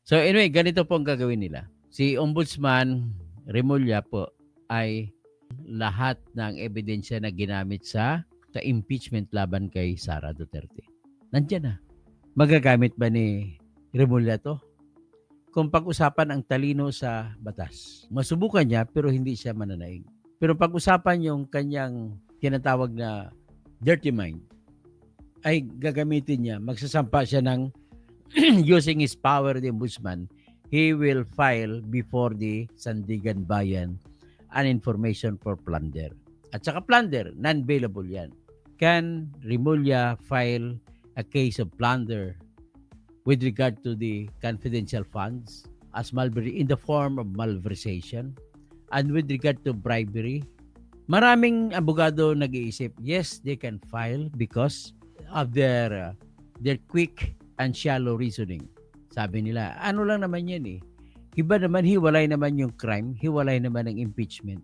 So anyway, ganito po ang gagawin nila. Si Ombudsman Remulla po ay lahat ng ebidensya na ginamit sa impeachment laban kay Sara Duterte. Nandiyan na. Magagamit ba ni Remulla to? Kung pag-usapan ang talino sa batas, masubukan niya pero hindi siya mananaig. Pero pag-usapan yung kanyang tinatawag na dirty mind, ay gagamitin niya, magsasampa siya ng using his power, the ombudsman, he will file before the Sandigan Bayan an information for plunder. At saka plunder, non-bailable yan. Can Remulla file a case of plunder with regard to the confidential funds as malversation in the form of malversation and with regard to bribery? Maraming abogado nag-iisip, yes, they can file because of their quick and shallow reasoning. Sabi nila, ano lang naman yan eh. Iba naman, hiwalay naman yung crime, hiwalay naman ang impeachment.